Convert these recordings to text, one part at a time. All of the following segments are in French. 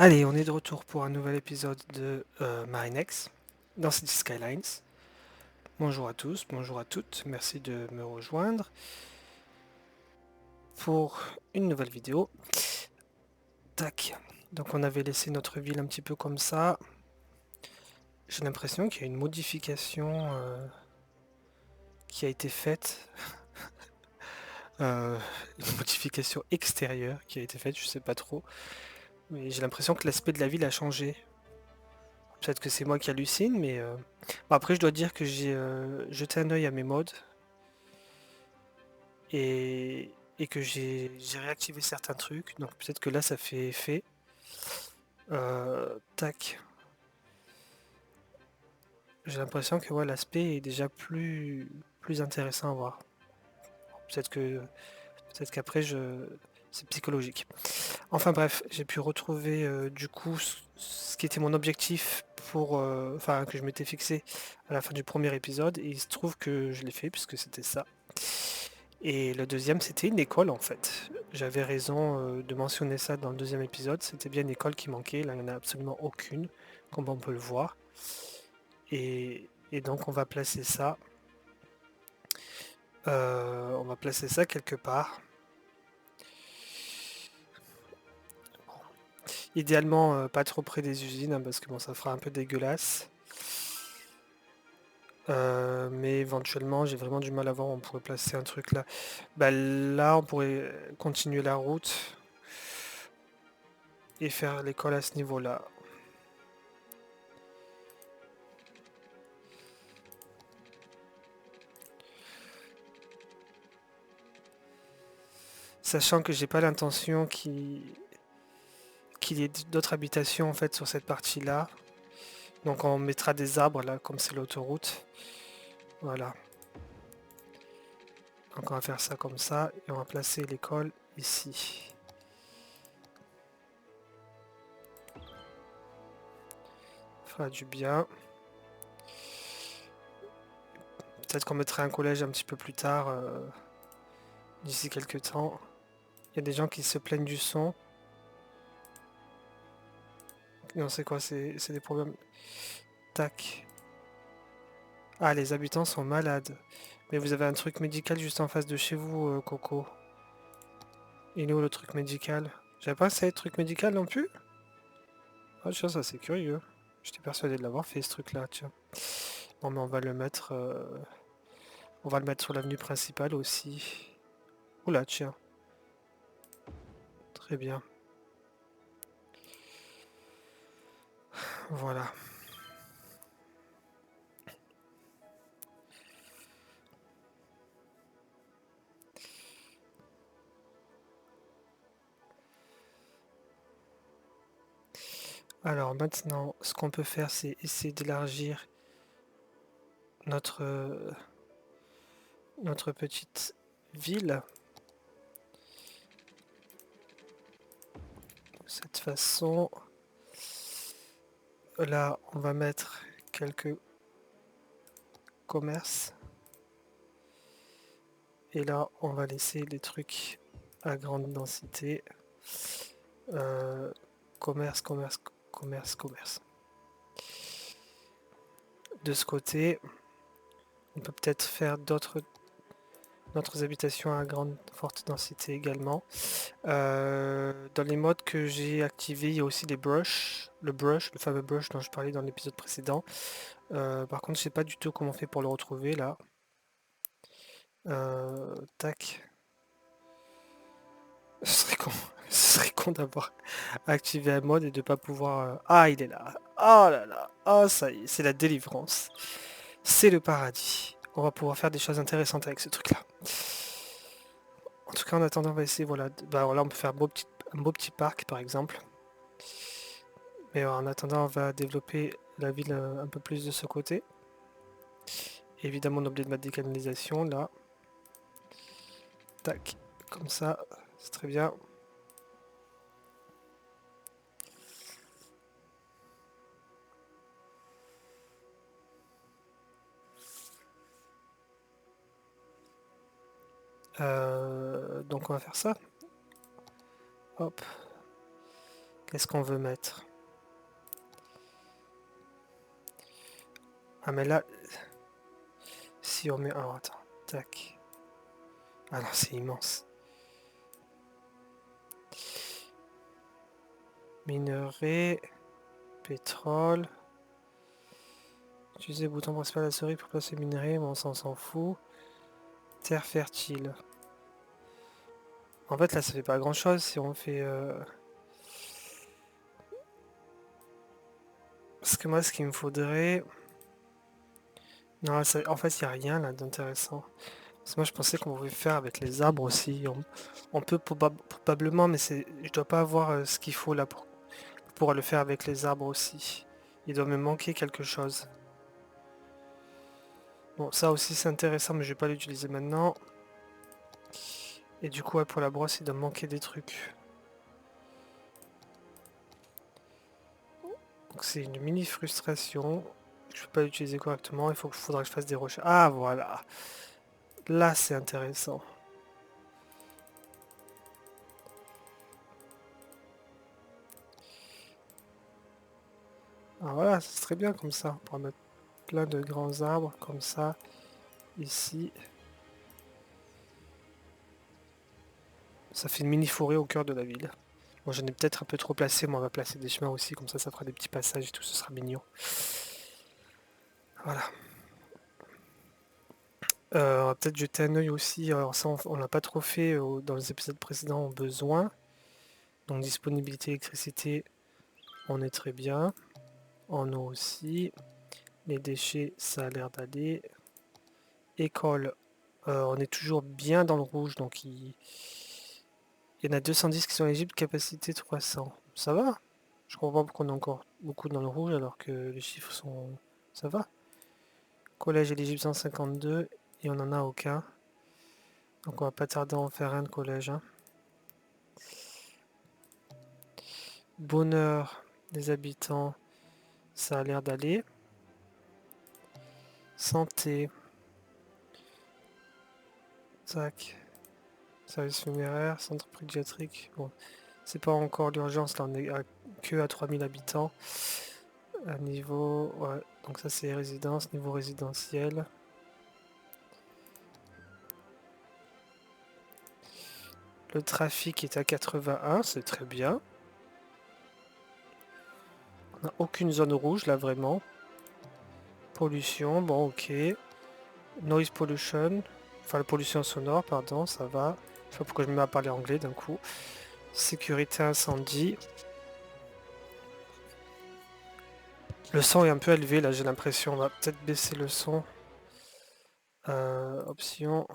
Allez, on est de retour pour un nouvel épisode de Marinex dans City Skylines. Bonjour à tous, bonjour à toutes, merci de me rejoindre pour une nouvelle vidéo. Tac. Donc on avait laissé notre ville un petit peu comme ça. J'ai l'impression qu'il y a une modification qui a été faite. Euh, une modification extérieure qui a été faite, je sais pas trop. Mais j'ai l'impression que l'aspect de la ville a changé. Peut-être que c'est moi qui hallucine, mais bon, après je dois dire que j'ai jeté un œil à mes mods et que j'ai réactivé certains trucs, donc peut-être que là ça fait effet. Tac. J'ai l'impression que ouais, l'aspect est déjà plus intéressant à voir. Peut-être que peut-être qu'après c'est psychologique. Enfin bref, j'ai pu retrouver du coup ce qui était mon objectif pour enfin que je m'étais fixé à la fin du premier épisode et il se trouve que je l'ai fait puisque c'était ça. Et le deuxième, c'était une école en fait. J'avais raison de mentionner ça dans le deuxième épisode. C'était bien une école qui manquait. Là, il n'y en a absolument aucune, comme on peut le voir. Et donc, on va placer ça. On va placer ça quelque part. Idéalement, pas trop près des usines, hein, parce que bon, ça fera un peu dégueulasse. Mais éventuellement, j'ai vraiment du mal à voir. On pourrait placer un truc là. Bah, là, on pourrait continuer la route et faire l'école à ce niveau-là. Sachant que j'ai pas l'intention qu'il y ait d'autres habitations en fait sur cette partie-là. Donc on mettra des arbres là, comme c'est l'autoroute. Voilà. Donc on va faire ça comme ça et on va placer l'école ici. Ça fera du bien. Peut-être qu'on mettra un collège un petit peu plus tard, d'ici quelques temps. Il y a des gens qui se plaignent du son. Non, c'est quoi? C'est des problèmes. Tac. Ah, les habitants sont malades. Mais vous avez un truc médical juste en face de chez vous, Coco. Il est où le truc médical? J'avais pas essayé de truc médical non plus? Ah tiens, ça c'est curieux. J'étais persuadé de l'avoir fait ce truc-là, tiens. Bon mais on va le mettre sur l'avenue principale aussi. Oula, tiens. Très bien. Voilà. Alors maintenant, ce qu'on peut faire, c'est essayer d'élargir notre, notre petite ville. De cette façon. Là, on va mettre quelques commerces. Et là, on va laisser des trucs à grande densité. Euh, commerce, commerce, commerce, commerce. De ce côté, on peut peut-être faire d'autres habitations à grande forte densité également. Dans les modes que j'ai activés, il y a aussi des brushes. Le fameux brush dont je parlais dans l'épisode précédent. Par contre, je sais pas du tout comment on fait pour le retrouver là. Tac. Ce serait con. Ce serait con d'avoir activé un mode et de pas pouvoir. Ah, il est là. Oh là là. Oh, ça y est, c'est la délivrance. C'est le paradis. On va pouvoir faire des choses intéressantes avec ce truc-là. En tout cas, en attendant, on va essayer. Voilà. Bah, là, on peut faire un beau petit parc, par exemple. Mais en attendant, on va développer la ville un peu plus de ce côté. Évidemment, on a oublié de mettre des canalisations là. Tac. Comme ça, c'est très bien. Donc on va faire ça. Hop. Qu'est-ce qu'on veut mettre? Ah mais là, si on met... Alors attends, tac. Ah non, c'est immense. Minerai, pétrole. Utiliser le bouton principal de la souris pour placer le minerai, bon ça on s'en fout. Terre fertile. En fait là ça fait pas grand chose si on fait... Parce que moi ce qu'il me faudrait... Non, en fait il n'y a rien là d'intéressant. Parce que moi je pensais qu'on pouvait faire avec les arbres aussi. On peut probablement, mais je dois pas avoir ce qu'il faut là pour le faire avec les arbres aussi. Il doit me manquer quelque chose. Bon, ça aussi c'est intéressant, mais je vais pas l'utiliser maintenant. Et du coup, ouais, pour la brosse, il doit me manquer des trucs. Donc c'est une mini frustration. Je peux pas l'utiliser correctement. Faudra que je fasse des recherches. Ah voilà. Là c'est intéressant. Ah voilà, c'est très bien comme ça. On pourra mettre plein de grands arbres comme ça. Ici. Ça fait une mini forêt au cœur de la ville. Bon, j'en ai peut-être un peu trop placé. Moi, on va placer des chemins aussi. Comme ça fera des petits passages et tout. Ce sera mignon. Voilà. On va peut-être jeter un œil aussi. Alors ça, on l'a pas trop fait dans les épisodes précédents. En besoin. Donc disponibilité électricité, on est très bien. En eau aussi. Les déchets, ça a l'air d'aller. École, on est toujours bien dans le rouge. Donc il y en a 210 qui sont éligibles. Capacité 300. Ça va? Je comprends pas pourquoi on est encore beaucoup dans le rouge alors que les chiffres sont... Ça va? Collège éligible 152 et on n'en a aucun. Donc on va pas tarder à en faire un de collège, hein. Bonheur des habitants, ça a l'air d'aller. Santé. Tac. Service funéraire, centre pédiatrique. Bon, c'est pas encore l'urgence, là on est que à 3000 habitants. À niveau... Ouais, donc ça c'est résidence, niveau résidentiel. Le trafic est à 81, c'est très bien. On n'a aucune zone rouge là vraiment. Pollution, bon ok. Noise pollution, enfin la pollution sonore, pardon, ça va. Je sais pas pourquoi je me mets à parler anglais d'un coup. Sécurité incendie. Le son est un peu élevé là, j'ai l'impression. On va peut-être baisser le son. Option.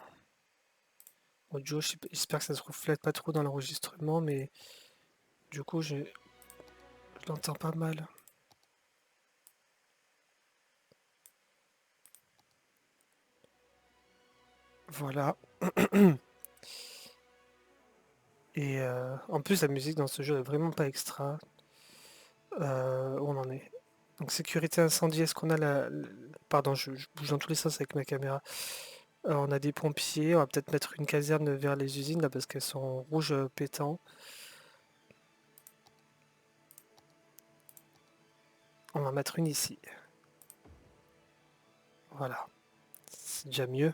Audio, j'espère que ça se reflète pas trop dans l'enregistrement, mais du coup je l'entends pas mal. Voilà. Et en plus la musique dans ce jeu est vraiment pas extra. Où on en est. Donc sécurité incendie, est-ce qu'on a Pardon, je bouge dans tous les sens avec ma caméra. On a des pompiers, on va peut-être mettre une caserne vers les usines là parce qu'elles sont rouges pétants. On va en mettre une ici. Voilà, c'est déjà mieux.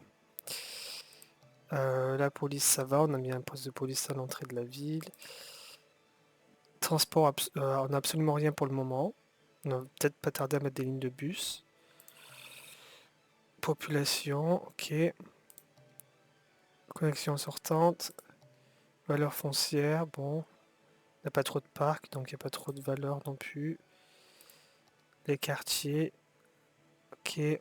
La police ça va, on a mis un poste de police à l'entrée de la ville. Transport, on n'a absolument rien pour le moment. On va peut-être pas tarder à mettre des lignes de bus. Population, ok. Connexion sortante. Valeur foncière, bon. Il n'y a pas trop de parcs, donc il n'y a pas trop de valeur non plus. Les quartiers, ok.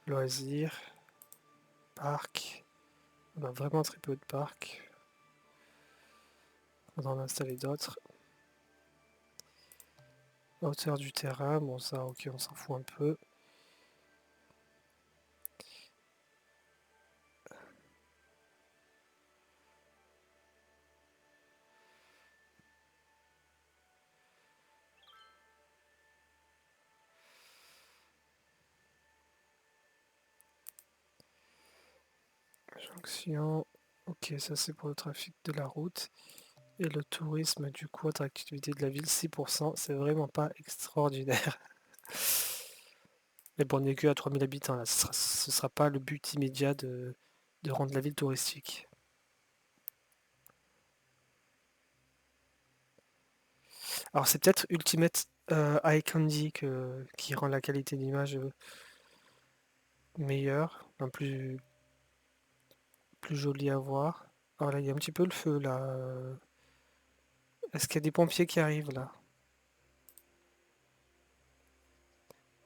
Loisirs, parcs. On a vraiment très peu de parcs. Faudra en installer d'autres. Hauteur du terrain, bon ça ok, on s'en fout un peu. Jonction, ok, ça c'est pour le trafic de la route. Et le tourisme, du coup, attractivité de la ville, 6%, c'est vraiment pas extraordinaire. Mais bon, on n'est que à 3000 habitants là, ce sera pas le but immédiat de rendre la ville touristique. Alors c'est peut-être Ultimate Eye Candy qui rend la qualité d'image meilleure, enfin, plus jolie à voir. Alors là, il y a un petit peu le feu là. Est-ce qu'il y a des pompiers qui arrivent là?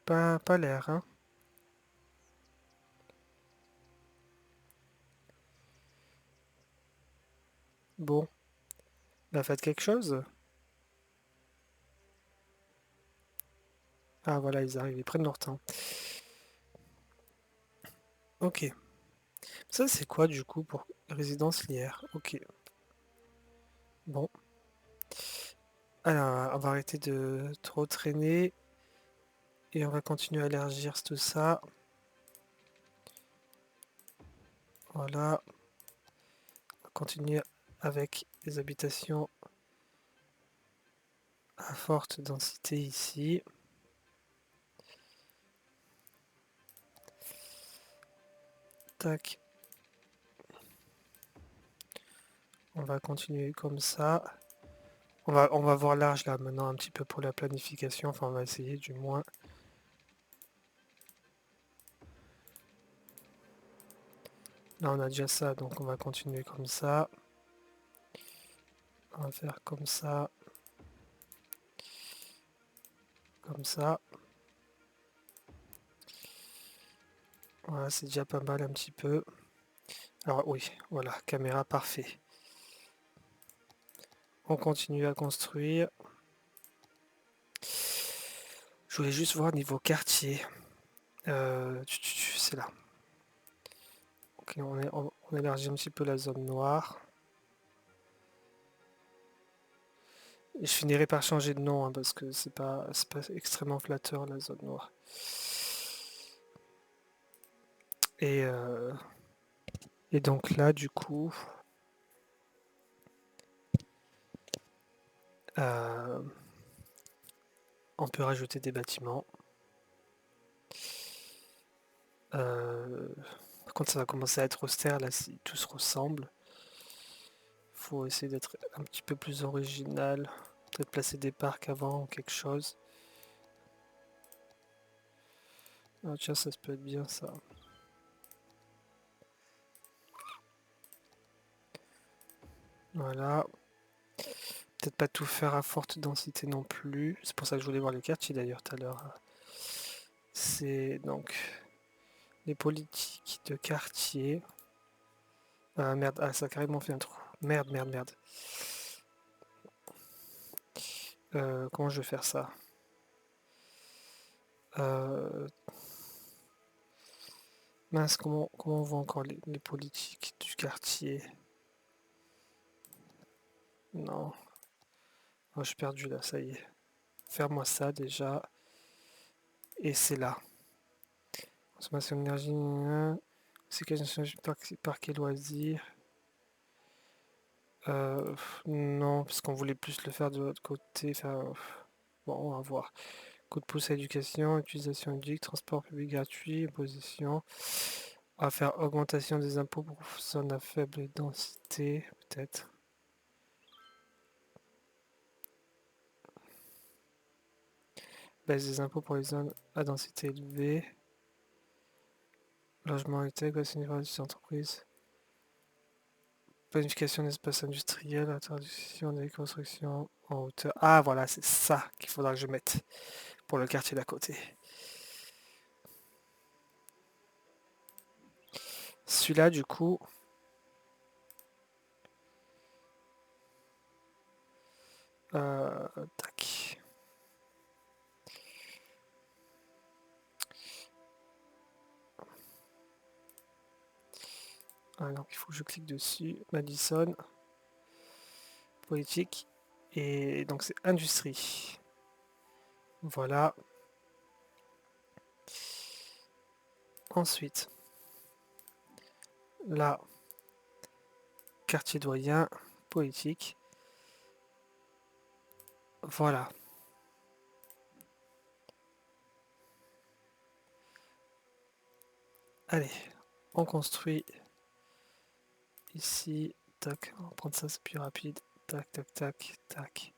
Pas l'air, hein? Bon, bah faites quelque chose. Ah voilà, ils arrivent, ils prennent leur temps. Ok. Ça c'est quoi du coup pour résidence lière? Ok. Bon. Alors, on va arrêter de trop traîner et on va continuer à élargir tout ça. Voilà. On va continuer avec les habitations à forte densité ici. Tac. On va continuer comme ça. On va voir large là maintenant un petit peu pour la planification. Enfin, on va essayer du moins. Là, on a déjà ça, donc on va continuer comme ça. On va faire comme ça. Comme ça. Voilà, c'est déjà pas mal un petit peu. Alors oui, voilà, caméra parfait. On continue à construire. Je voulais juste voir niveau quartier. C'est là. Ok, on élargit un petit peu la zone noire. Et je finirai par changer de nom hein, parce que c'est pas extrêmement flatteur la zone noire. Et, euh, et donc là, du coup, euh, on peut rajouter des bâtiments. Par contre, ça va commencer à être austère là si tout se ressemble. Faut essayer d'être un petit peu plus original. Peut-être placer des parcs avant ou quelque chose. Ah, tiens, ça peut être bien ça. Voilà. Peut-être pas tout faire à forte densité non plus. C'est pour ça que je voulais voir les quartiers d'ailleurs tout à l'heure. C'est donc les politiques de quartier. Ah merde, ah, ça a carrément fait un trou. Merde, merde, merde. Comment je vais faire ça? Euh, Mince, comment on voit encore les politiques du quartier? Non. Oh, je suis perdu là, ça y est. Faire-moi ça déjà. Et c'est là. Consommation d'énergie. Sécurisation du parc et loisirs. Non, parce qu'on voulait plus le faire de l'autre côté. Bon, on va voir. Coup de pouce à éducation, utilisation ludique, transport public gratuit, imposition. On va faire augmentation des impôts pour zones à faible densité, peut-être. Baisse des impôts pour les zones à densité élevée. Logement high-tech, niveau des entreprises. Planification d'espace industriel, interdiction des constructions en hauteur. Ah voilà, c'est ça qu'il faudra que je mette pour le quartier d'à côté. Celui-là, du coup, tac. Ah, donc il faut que je clique dessus. Madison, politique. Et donc c'est industrie. Voilà. Ensuite, là, quartier doyen, politique. Voilà. Allez, on construit ici. Tac, on va prendre ça, c'est plus rapide. Tac, tac, tac, tac.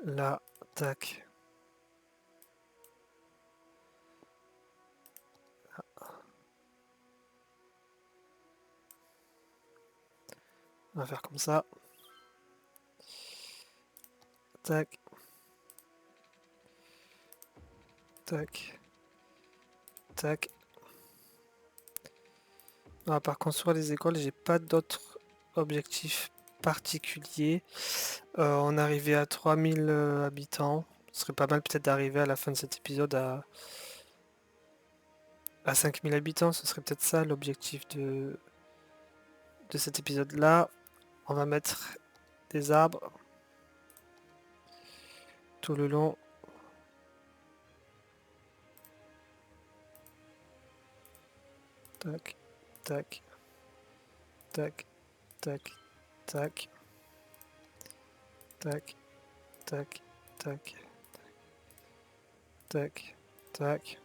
Là, tac. On va faire comme ça. Tac. Tac. Tac. À part construire les écoles, j'ai pas d'autres objectifs particuliers. On arrivait à 3000 habitants. Ce serait pas mal peut-être d'arriver à la fin de cet épisode à 5000 habitants. Ce serait peut-être ça l'objectif de cet épisode-là. On va mettre des arbres tout le long. Tac, tac, tac, tac, tac, tac, tac, tac, tac, tac.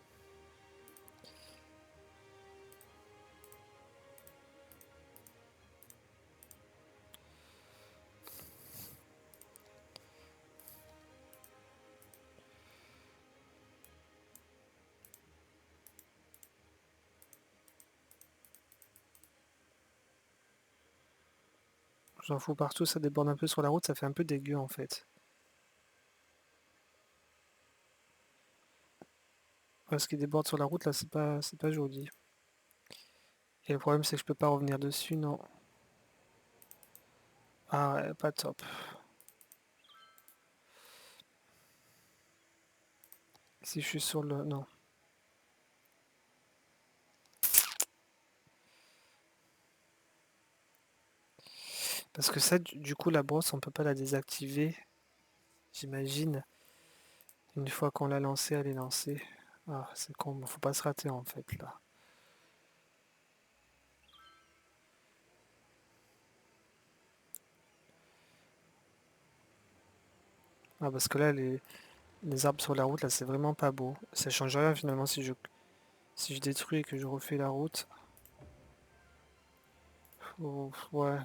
J'en fous partout, ça déborde un peu sur la route, ça fait un peu dégueu en fait. Ouais, ce qui déborde sur la route là, c'est pas joli. Et le problème c'est que je peux pas revenir dessus, non. Ah ouais, pas top. Si je suis sur le... Non. Parce que ça, du coup, la brosse, on peut pas la désactiver, j'imagine. Une fois qu'on l'a lancée, elle est lancée. Ah, c'est con, faut pas se rater en fait là. Ah, parce que là, les arbres sur la route, là, c'est vraiment pas beau. Ça change rien finalement si je détruis et que je refais la route. Ouais.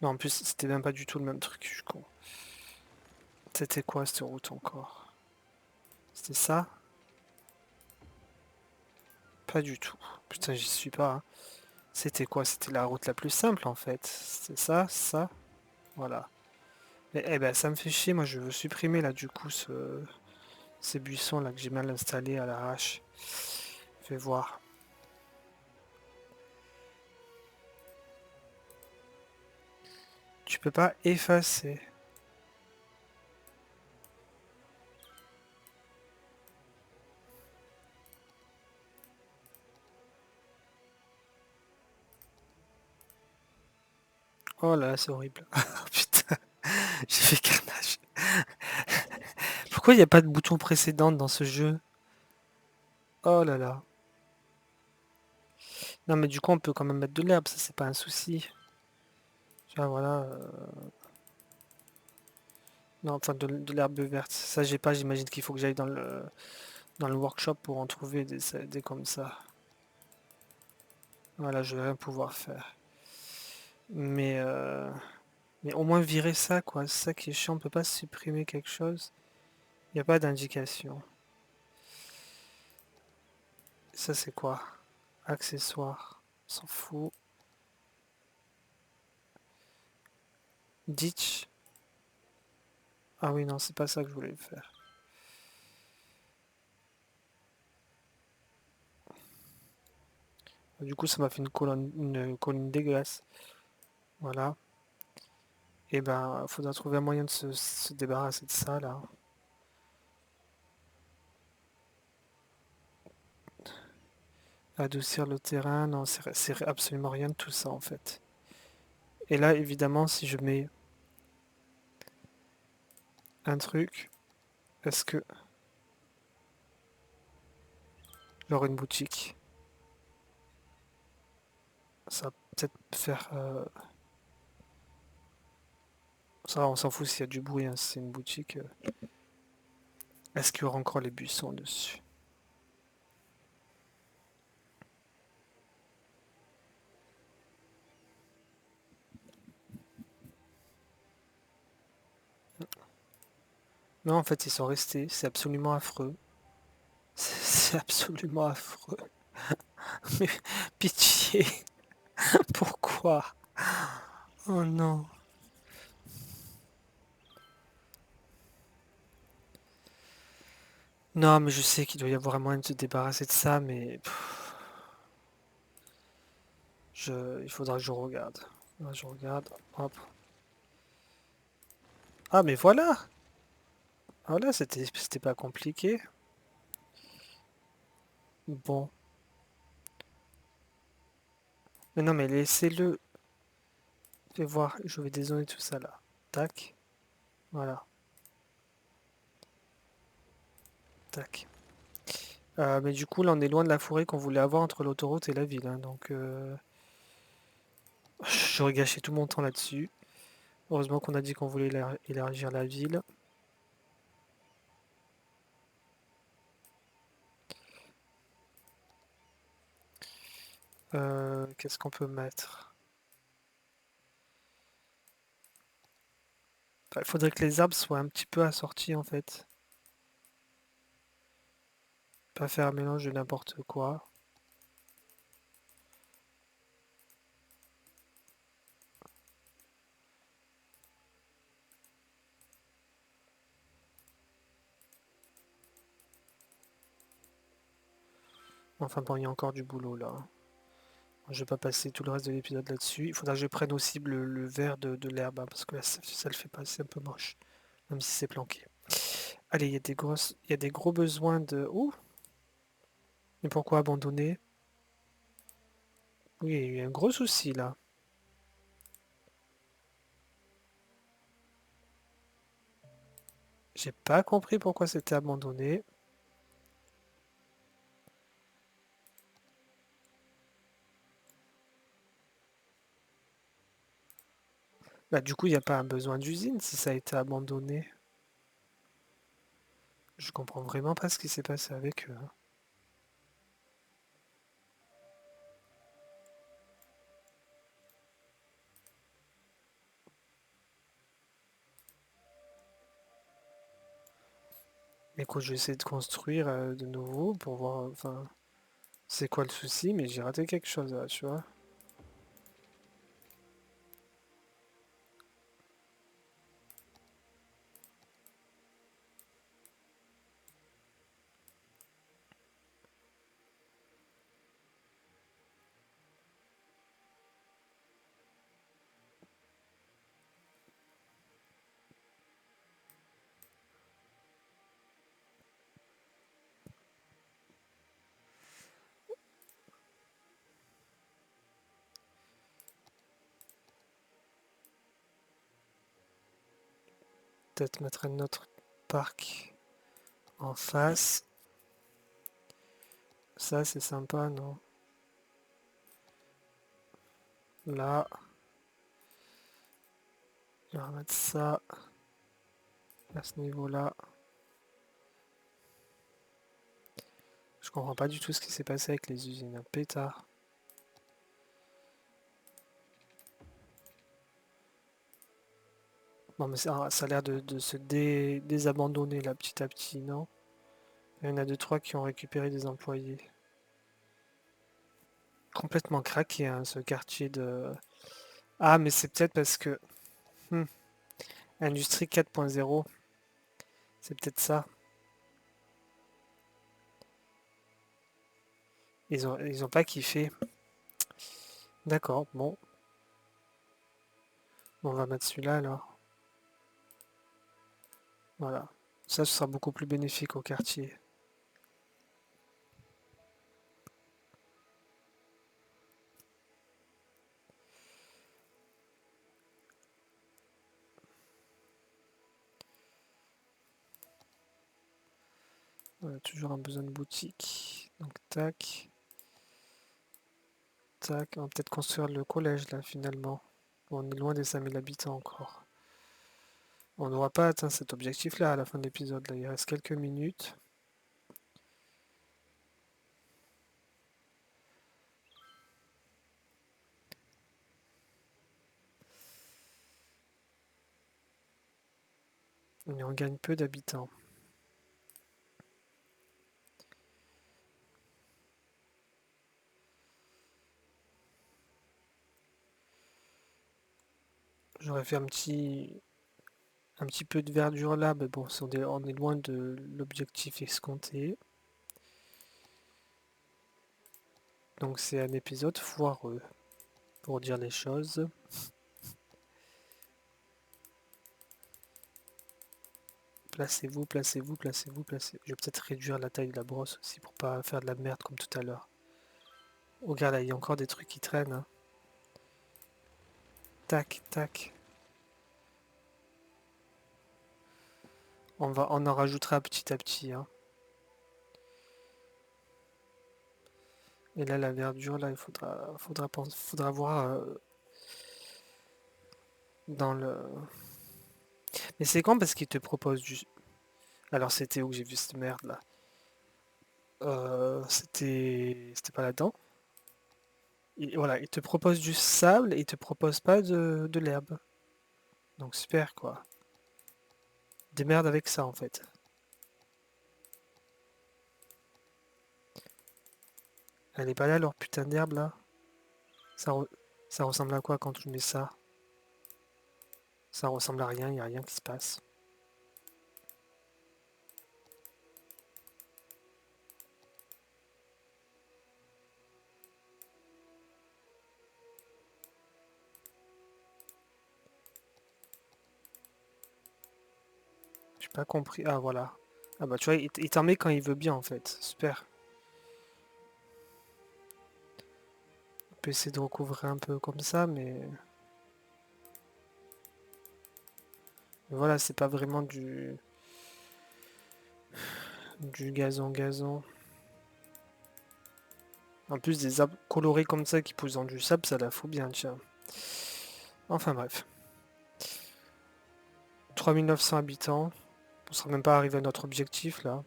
Non, en plus, c'était même pas du tout le même truc, je suis con. C'était quoi cette route encore? C'était ça? Pas du tout. Putain, j'y suis pas, hein. C'était quoi? C'était la route la plus simple en fait. C'est ça, ça, voilà. Eh ben, ça me fait chier, moi je veux supprimer là du coup ces buissons là que j'ai mal installés à l'arrache. Fais voir. Tu peux pas effacer. Oh là là, c'est horrible. Oh, putain, j'ai fait carnage. Pourquoi il n'y a pas de bouton précédent dans ce jeu? Oh là là. Non mais du coup on peut quand même mettre de l'herbe, ça c'est pas un souci. Tu vois, voilà. Non, enfin de l'herbe verte. Ça j'ai pas, j'imagine qu'il faut que j'aille dans le workshop pour en trouver des comme ça. Voilà, je vais rien pouvoir faire. Mais, euh, mais au moins virer ça, quoi. C'est ça qui est chiant, on peut pas supprimer quelque chose. Il n'y a pas d'indication. Ça c'est quoi? Accessoires. On s'en fout. Ditch. Ah oui, non, c'est pas ça que je voulais faire. Du coup, ça m'a fait une colonne dégueulasse. Voilà. Et ben, faudra trouver un moyen de se débarrasser de ça, là. Adoucir le terrain, non, c'est absolument rien de tout ça, en fait. Et là, évidemment, si je mets un truc, Est-ce que j'aurai une boutique? Ça va peut-être faire... Ça, on s'en fout s'il y a du bruit, hein, si c'est une boutique. Est-ce qu'il y aura encore les buissons dessus? Non, en fait, ils sont restés. C'est absolument affreux. C'est absolument affreux. Mais pitié, pourquoi? Oh non. Non, mais je sais qu'il doit y avoir un moyen de se débarrasser de ça, mais il faudra que je regarde. Là, je regarde. Hop. Ah, mais voilà! Voilà, c'était pas compliqué. Bon. Mais non, mais laissez-le. Fais voir, je vais dézoner tout ça là. Tac. Voilà. Tac. Mais du coup, là, on est loin de la forêt qu'on voulait avoir entre l'autoroute et la ville, hein, donc j'aurais gâché tout mon temps là-dessus. Heureusement qu'on a dit qu'on voulait élargir la ville. Qu'est-ce qu'on peut mettre? Bah, il faudrait que les arbres soient un petit peu assortis en fait. Pas faire un mélange de n'importe quoi. Enfin bon, il y a encore du boulot là. Je vais pas passer tout le reste de l'épisode là-dessus. Il faudra que je prenne aussi le vert de l'herbe, hein, parce que là, ça le fait pas, c'est un peu moche. Même si c'est planqué. Allez, il y a des gros besoins de... Ouh! Mais pourquoi abandonner? Oui, il y a eu un gros souci là. J'ai pas compris pourquoi c'était abandonné. Bah du coup, il n'y a pas un besoin d'usine si ça a été abandonné. Je comprends vraiment pas ce qui s'est passé avec eux, hein. Écoute, je vais essayer de construire de nouveau pour voir, enfin, c'est quoi le souci, mais j'ai raté quelque chose là, tu vois. Peut-être mettre un autre parc en face. Ça, c'est sympa, non? Là, on va mettre ça à ce niveau-là. Je comprends pas du tout ce qui s'est passé avec les usines. Un pétard. Bon, mais ça a l'air de se désabandonner là petit à petit, non? Il y en a deux, trois qui ont récupéré des employés. Complètement craqué, hein, ce quartier de... Ah, mais c'est peut-être parce que... hmm, Industrie 4.0, c'est peut-être ça. Ils ont pas kiffé. D'accord, bon. Bon, on va mettre celui-là alors. Voilà. Ça, ce sera beaucoup plus bénéfique au quartier. On a toujours un besoin de boutique. Donc tac, tac. On va peut-être construire le collège là finalement. Bon, on est loin des 5000 habitants encore. On n'aura pas atteint cet objectif là à la fin de l'épisode. Là, il reste quelques minutes. Et on gagne peu d'habitants. J'aurais fait un petit peu de verdure là, mais bon, on est loin de l'objectif escompté. Donc c'est un épisode foireux, pour dire les choses. Placez-vous, placez-vous, placez-vous, placez-vous. Je vais peut-être réduire la taille de la brosse aussi pour pas faire de la merde comme tout à l'heure. Oh, regarde là, il y a encore des trucs qui traînent, hein. Tac, tac. On en rajoutera petit à petit, hein. Et là, la verdure, là, faudra voir dans le. Mais c'est quand parce qu'il te propose du. Alors c'était où que j'ai vu cette merde là? C'était pas là-dedans. Voilà, il te propose du sable et il te propose pas de l'herbe. Donc super quoi. Démerde avec ça en fait. Elle est pas là leur putain d'herbe là. Ça, ça ressemble à quoi quand je mets ça? Ça ressemble à rien, il a rien qui se passe. J'ai pas compris. Ah voilà. Ah bah tu vois, il t'en met quand il veut bien en fait. Super. On peut essayer de recouvrir un peu comme ça, mais voilà, c'est pas vraiment du gazon. En plus, des arbres colorés comme ça qui poussent dans du sable, ça la fout bien, tiens. Enfin bref. 3900 habitants. On sera même pas arrivé à notre objectif là.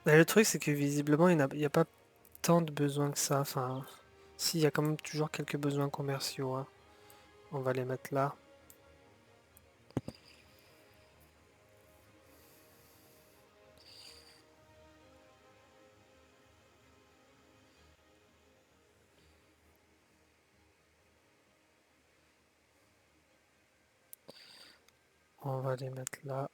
Mais le truc, c'est que visiblement, il n'y a pas tant de besoins que ça. Enfin, si, il y a quand même toujours quelques besoins commerciaux, hein. On va les mettre là. On va les mettre là.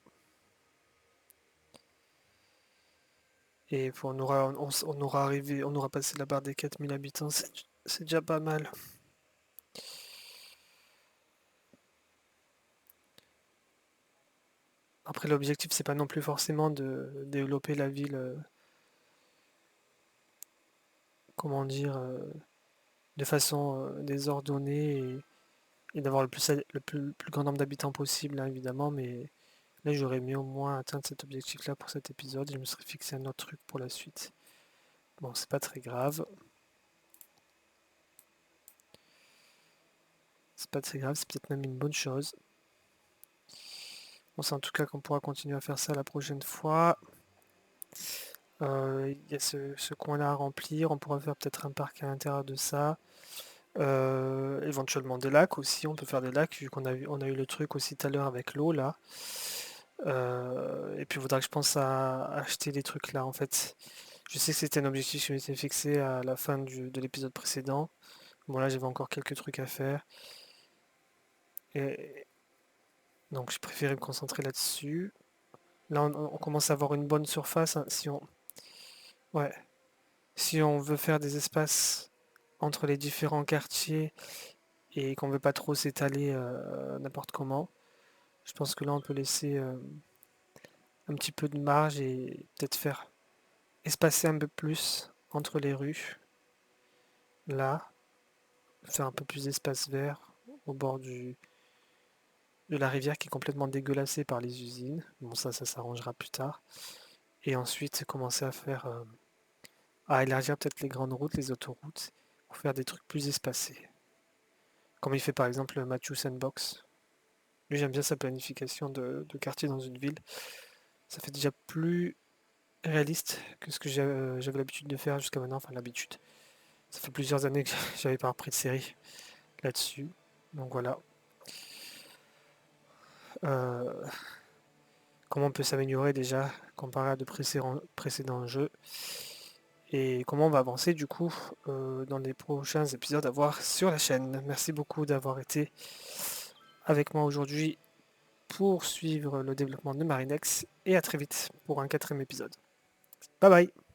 Et on aura passé la barre des 4000 habitants. C'est déjà pas mal. Après, l'objectif, c'est pas non plus forcément de développer la ville, comment dire, de façon désordonnée et d'avoir le plus grand nombre d'habitants possible, hein, évidemment, mais là j'aurais mieux au moins atteindre cet objectif-là pour cet épisode et je me serais fixé un autre truc pour la suite. Bon, c'est pas très grave. C'est pas très grave, c'est peut-être même une bonne chose. On sait en tout cas qu'on pourra continuer à faire ça la prochaine fois. Il y a ce coin-là à remplir, on pourra faire peut-être un parc à l'intérieur de ça. Éventuellement des lacs aussi, on peut faire des lacs vu on a eu le truc aussi tout à l'heure avec l'eau là. Et puis il faudra que je pense à acheter des trucs là en fait. Je sais que c'était un objectif qui m'était fixé à la fin de l'épisode précédent. Bon là j'avais encore quelques trucs à faire. Et donc j'ai préféré me concentrer là-dessus. Là on commence à avoir une bonne surface, hein. Ouais, si on veut faire des espaces entre les différents quartiers et qu'on veut pas trop s'étaler n'importe comment, je pense que là on peut laisser un petit peu de marge et peut-être faire espacer un peu plus entre les rues. là, faire un peu plus d'espace vert au bord de la rivière qui est complètement dégueulassée par les usines. Bon, ça s'arrangera plus tard. Et ensuite, commencer à élargir peut-être les grandes routes, les autoroutes, pour faire des trucs plus espacés. Comme il fait par exemple Matthew Sandbox. Lui, j'aime bien sa planification de quartier dans une ville. Ça fait déjà plus réaliste que ce que j'avais l'habitude de faire jusqu'à maintenant. Enfin, l'habitude. Ça fait plusieurs années que j'avais pas repris de série là-dessus. Donc voilà. Euh, comment on peut s'améliorer déjà comparé à de précédents jeux et comment on va avancer du coup dans les prochains épisodes à voir sur la chaîne. Merci beaucoup d'avoir été avec moi aujourd'hui pour suivre le développement de Marinex et à très vite pour un quatrième épisode. Bye bye.